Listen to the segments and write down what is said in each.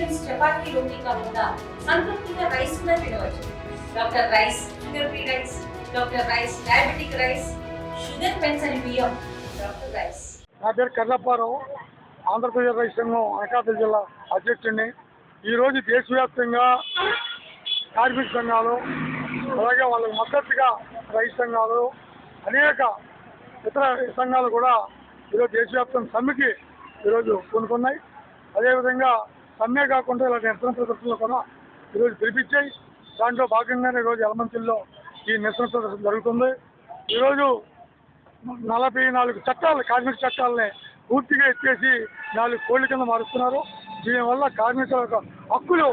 Nutritions chapati రోటీ కాకుండా సంతృప్తిగా rice కూడా తినవచ్చు. Doctor rice, sugar free rice, doctor rice, diabetic rice, sugar పెంచని బియ్యం, డాక్టర్ రైస్. నా పేరు కర్లప్పారావు, ఆంధ్రప్రదేశ్ రైతు సంఘం అనకాపల్లి జిల్లా అధ్యక్షుడిని. ఈరోజు దేశవ్యాప్తంగా కార్మిక సంఘాలు, అలాగే వాళ్ళకి మద్దతుగా రైతు సంఘాలు, అనేక ఇతర సంఘాలు కూడా ఈరోజు దేశవ్యాప్తంగా సమ్మెకి ఈరోజు పూనుకున్నాయి. అదేవిధంగా సమ్మె కాకుండా ఇలా నిరసన ప్రదర్శనలు కూడా ఈరోజు పిలిపించాయి. దాంట్లో భాగంగానే ఈరోజు యలమంచిలో ఈ నిరసన ప్రదర్శన జరుగుతుంది. ఈరోజు 44 చట్టాలు, కార్మిక చట్టాలని పూర్తిగా ఎత్తేసి 4 కోళ్ల కింద మారుస్తున్నారు. దీనివల్ల కార్మికుల యొక్క హక్కులు,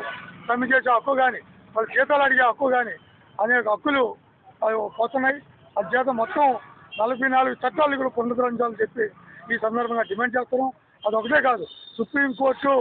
సమ్మె చేసే హక్కు కానీ, వాళ్ళ జీతాలు అడిగే హక్కు కానీ అనేక హక్కులు పోతున్నాయి. అది చేత మొత్తం 44 చట్టాలు కూడా పునరుద్ధరించాలని చెప్పి ఈ సందర్భంగా డిమాండ్ చేస్తున్నాం. అదొకటే కాదు, సుప్రీంకోర్టు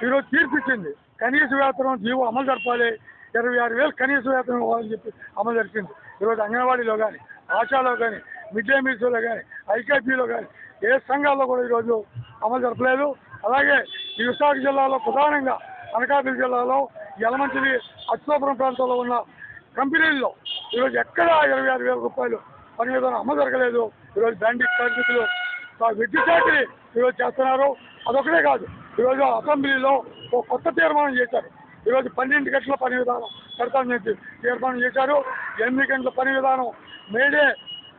ఈరోజు తీర్పిచ్చింది. కనీస వేతనం జీవో అమలు జరపాలి, 26,000 కనీస వేతనం ఇవ్వాలని చెప్పి అమలు జరిపింది. ఈరోజు అంగన్వాడీలో కానీ, ఆశాలో కానీ, మిడ్ డే మీల్స్లో కానీ, ఐకేపీలో కానీ ఏ సంఘాల్లో కూడా ఈరోజు అమలు జరపలేదు. అలాగే ఈ విశాఖ జిల్లాలో ప్రధానంగా అనకాపల్లి జిల్లాలో యలమంచిలి, అచ్యుతాపురం ప్రాంతంలో ఉన్న కంపెనీల్లో ఈరోజు ఎక్కడా 26,000 రూపాయలు పని విధానం అమలు జరగలేదు. ఈరోజు బ్యాండిక్ కార్మికులు వెట్టి చాకరీ ఈరోజు చేస్తున్నారు. అదొకటే కాదు, ఈరోజు అసెంబ్లీలో ఒక కొత్త తీర్మానం చేశారు. ఈరోజు 12 గంటల పని విధానం పెడతామని చెప్పి తీర్మానం చేశారు. 8 గంటల పని విధానం మేడే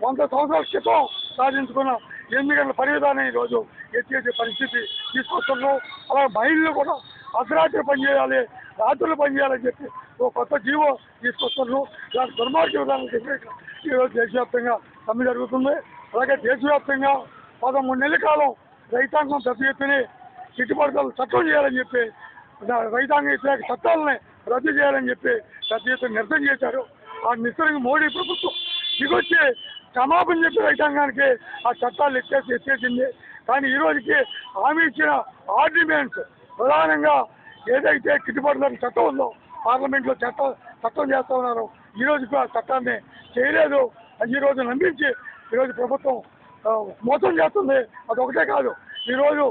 100 సంవత్సరాల క్రితం సాధించుకున్న 8 గంటల పని విధానం ఈరోజు ఎత్తివేసే పరిస్థితి తీసుకొస్తున్నాం. అలాగే మహిళలు కూడా అర్ధరాత్రి పనిచేయాలి, రాత్రులు పనిచేయాలని చెప్పి ఒక కొత్త జీవో తీసుకొస్తున్నాం. ఇలాంటి దుర్మార్గ విధానం చెప్పి ఈరోజు దేశవ్యాప్తంగా సమ్మె జరుగుతుంది. అలాగే దేశవ్యాప్తంగా 13 నెలల కాలం రైతాంగం పెద్ద ఎత్తున గిట్టుబాటు ధరలు చట్టం చేయాలని చెప్పి, రైతాంగ వ్యతిరేక చట్టాలని రద్దు చేయాలని చెప్పి పెద్ద ఎత్తున నిరసన చేశారు. ఆ నిరసనకు మోడీ ప్రభుత్వం దిగొచ్చి క్షమాపణ చెప్పి రైతాంగానికి ఆ చట్టాలు ఎత్తేసింది. కానీ ఈ రోజుకి హామీ ఇచ్చిన ఆర్డినెన్స్ ప్రధానంగా ఏదైతే గిట్టుబాటు ధరల చట్టం ఉందో పార్లమెంట్లో చట్టం చేస్తూ ఉన్నారో ఈ రోజుకు ఆ చట్టాన్ని చేయలేదు. ఈ రోజు నమ్మించి ఈరోజు ప్రభుత్వం మోసం చేస్తుంది. అదొకటే కాదు, ఈరోజు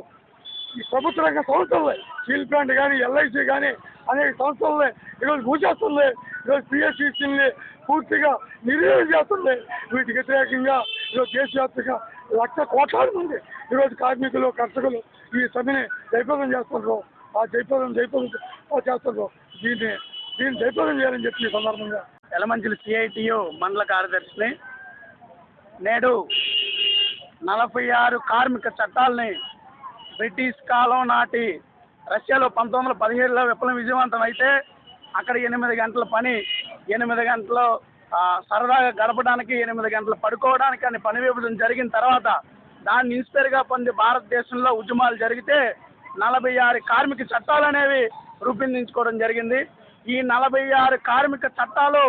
ఈ ప్రభుత్వ రంగ సంస్థలే, స్టీల్ ప్లాంట్ కానీ, ఎల్ఐసి కానీ అనేక సంస్థలనే ఈరోజు మూసేస్తుంది. ఈరోజు పిఎస్సిని పూర్తిగా నిర్వీర్యం చేస్తుంది. వీటికి వ్యతిరేకంగా ఈరోజు దేశవ్యాప్తంగా 1,00,000 కోట్లాది మంది ఈరోజు కార్మికులు, కర్షకులు ఈ సమ్మెని జయప్రదం చేస్తున్నారు. ఆ జయప్రదం చేస్తున్నారు. దీన్ని జయప్రదం చేయాలని చెప్పి ఈ సందర్భంగా యలమంచిలి సిఐటియు మండల కార్యదర్శిని. నేడు 46 కార్మిక చట్టాలని బ్రిటిష్ కాలం నాటి రష్యాలో 1917లో విప్లవం విజయవంతం అయితే అక్కడ 8 గంటల పని, 8 గంటలు సరదాగా గడపడానికి, 8 గంటలు పడుకోవడానికి అని పని విభజన జరిగిన తర్వాత దాన్ని ఇన్స్పైర్గా పొంది భారతదేశంలో ఉద్యమాలు జరిగితే 46 కార్మిక చట్టాలు అనేవి రూపొందించుకోవడం జరిగింది. ఈ 46 కార్మిక చట్టాలు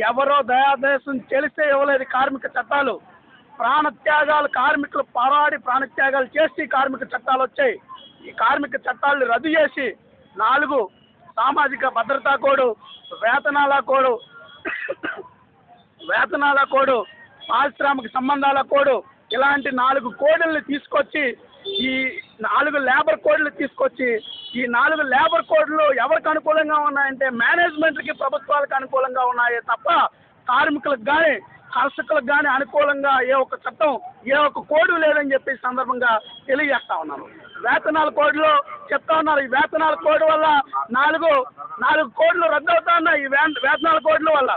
ఎవరో దయాదేశం తెలిస్తే ఇవ్వలేదు. కార్మిక చట్టాలు ప్రాణత్యాగాలు, కార్మికులు పోరాడి ప్రాణత్యాగాలు చేసి కార్మిక చట్టాలు వచ్చాయి. ఈ కార్మిక చట్టాలను రద్దు చేసి 4 సామాజిక భద్రతా కోడ్, వేతనాల కోడ్, పారిశ్రామిక సంబంధాల కోడ్, ఇలాంటి 4 కోడ్లను తీసుకొచ్చి, ఈ 4 లేబర్ కోడ్లు తీసుకొచ్చి, ఈ 4 లేబర్ కోడ్లు ఎవరికి అనుకూలంగా ఉన్నాయంటే మేనేజ్మెంట్కి, ప్రభుత్వాలకు అనుకూలంగా ఉన్నాయే తప్ప కార్మికులకు కానీ, కర్షకులకు కానీ అనుకూలంగా ఏ ఒక్క చట్టం, ఏ ఒక్క కోడ్ లేదని చెప్పి సందర్భంగా తెలియజేస్తా ఉన్నాను. వేతనాల కోడ్లో చెప్తా ఉన్నారు. ఈ వేతనాల కోడ్ వల్ల 4 కోడ్లు రద్దు అవుతా ఉన్నాయి. ఈ వేతనాల కోడ్ల వల్ల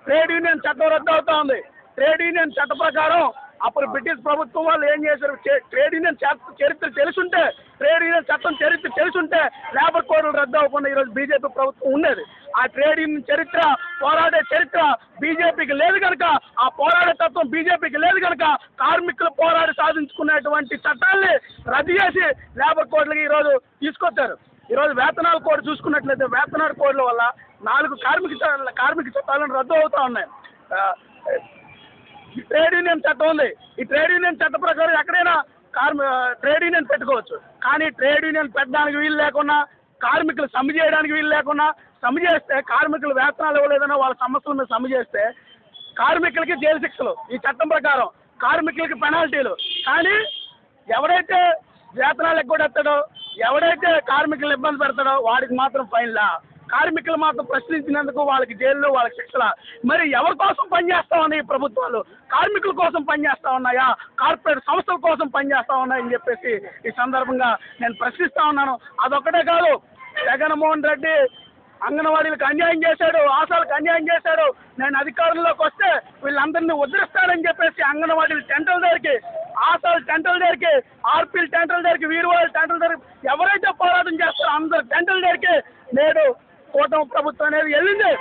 ట్రేడ్ యూనియన్ చట్టం రద్దు అవుతా ఉంది. ట్రేడ్ యూనియన్ చట్ట ప్రకారం అప్పుడు బ్రిటిష్ ప్రభుత్వం వాళ్ళు ఏం చేశారు, ట్రేడ్ యూనియన్ చరిత్ర తెలుసుంటే, ట్రేడ్ యూనియన్ చట్టం చరిత్ర తెలుసుంటే లేబర్ కోడ్లు రద్దు అవ్వకుండా ఈరోజు బీజేపీ ప్రభుత్వం ఉండేది. ఆ ట్రేడ్ యూనియన్ చరిత్ర, పోరాడే చరిత్ర బీజేపీకి లేదు కనుక, ఆ పోరాడే తత్వం బీజేపీకి లేదు కనుక కార్మికులు పోరాడి సాధించుకునేటువంటి చట్టాల్ని రద్దు చేసి లేబర్ కోడ్లకి ఈరోజు తీసుకొచ్చారు. ఈరోజు వేతనాల కోడ్ చూసుకున్నట్లయితే వేతనాల కోడ్ల వల్ల 4 కార్మిక చట్టాలను రద్దు అవుతూ ఉన్నాయి. ఈ ట్రేడ్ యూనియన్ చట్టం ఉంది. ఈ ట్రేడ్ యూనియన్ చట్ట ప్రకారం ఎక్కడైనా ట్రేడ్ యూనియన్ పెట్టుకోవచ్చు. కానీ ట్రేడ్ యూనియన్ పెట్టడానికి వీలు లేకుండా, కార్మికులు సమ్మె చేయడానికి వీలు లేకుండా, సమ్మె చేస్తే కార్మికులు వేతనాలు ఇవ్వలేదన్నా వాళ్ళ సమస్యల మీద సమ్మె చేస్తే కార్మికులకి జైలు శిక్షలు, ఈ చట్టం ప్రకారం కార్మికులకి పెనాల్టీలు. కానీ ఎవరైతే వేతనాలు ఎగ్గొడేస్తాడో, ఎవడైతే కార్మికులు ఇబ్బంది పెడతాడో వాడికి మాత్రం ఫైన్లా, కార్మికులు మాత్రం ప్రశ్నించినందుకు వాళ్ళకి జైలు, వాళ్ళకి శిక్షల. మరి ఎవరి కోసం పనిచేస్తా ఉన్నాయి ఈ ప్రభుత్వాలు? కార్మికుల కోసం పనిచేస్తా ఉన్నాయా, కార్పొరేట్ సంస్థల కోసం పనిచేస్తా ఉన్నాయని చెప్పేసి ఈ సందర్భంగా నేను ప్రశ్నిస్తా ఉన్నాను. అదొక్కటే కాదు, జగన్మోహన్ రెడ్డి అంగన్వాడీలకు అన్యాయం చేశాడు, ఆశాలకు అన్యాయం చేశాడు. నేను అధికారంలోకి వస్తే వీళ్ళందరినీ ఉద్ధరిస్తానని చెప్పేసి అంగన్వాడీలు టెంటల దగ్గరికి, ఆశాలు టెంటల దగ్గరికి, ఆర్పీలు టెంటల దగ్గరికి, వీరవాళ్ళ టెంటల దగ్గరికి, ఎవరైతే పోరాటం చేస్తారో అందరు టెంటల దగ్గరికి నేడు కూటమి ప్రభుత్వం అనేది వెళ్ళింది.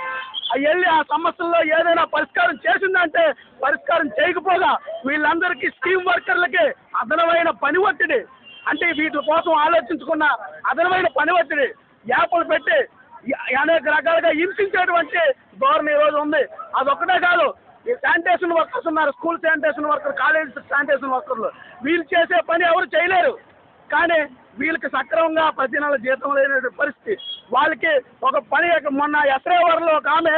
వెళ్ళి ఆ సమస్యల్లో ఏదైనా పరిష్కారం చేసిందంటే, పరిష్కారం చేయకపోగా వీళ్ళందరికీ స్కీమ్ వర్కర్లకి అదనమైన పని ఒత్తిడి, అంటే వీటి కోసం ఆలోచించుకున్న అదనమైన పని ఒత్తిడి, యాప్లు పెట్టి అనేక రకాలుగా హింసించేటువంటి ధోరణి ఈ రోజు ఉంది. అదొక్కటే కాదు, ఈ శానిటేషన్ వర్కర్స్ ఉన్నారు, school sanitation worker, college sanitation వర్కర్లు, వీళ్ళు చేసే పని ఎవరు చేయలేరు. కానీ వీళ్ళకి సక్రమంగా ప్రతి నెల జీతం లేని పరిస్థితి. వాళ్ళకి ఒక పని, మొన్న ఎస్రేవర్లో ఒక ఆమె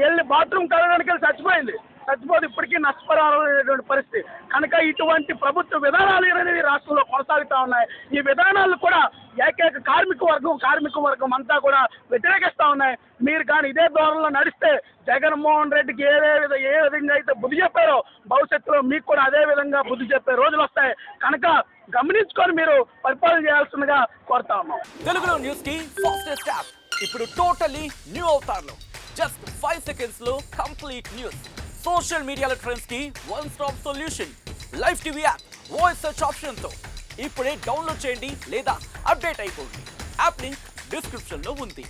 వెళ్ళి బాత్రూమ్ కడగడానికి వెళ్ళి చచ్చిపోతే ఇప్పటికీ నష్టపరిహారం లేనటువంటి పరిస్థితి. కనుక ఇటువంటి ప్రభుత్వ విధానాలు అనేవి రాష్ట్రంలో కొనసాగుతూ ఉన్నాయి. ఈ విధానాలు కూడా ఏకైక కార్మిక వర్గం అంతా కూడా వ్యతిరేకిస్తూ ఉన్నాయి. మీరు కానీ ఇదే ధోరణిలో నడిస్తే జగన్మోహన్ రెడ్డికి ఏ విధంగా అయితే బుద్ధి చెప్పారో భవిష్యత్తులో మీకు కూడా అదే విధంగా బుద్ధి చెప్పే రోజులు వస్తాయి. కనుక గమనించుకొని మీరు పరిపాలన చేయాల్సిందిగా కోరుతా ఉన్నాం. తెలుగులో న్యూస్ కి ఫాస్టెస్ట్ యాప్ ఇప్పుడు టోటలీ న్యూ అవతార్లో జస్ట్ 5 seconds లో కంప్లీట్ న్యూస్, సోషల్ మీడియాలో ట్రెండ్స్ కి one stop solution, live TV app, voice search option తో ఇప్పుడే డౌన్లోడ్ చేయండి లేదా అప్డేట్ అయిపోండి. యాప్ లింక్ డిస్క్రిప్షన్ లో ఉంది.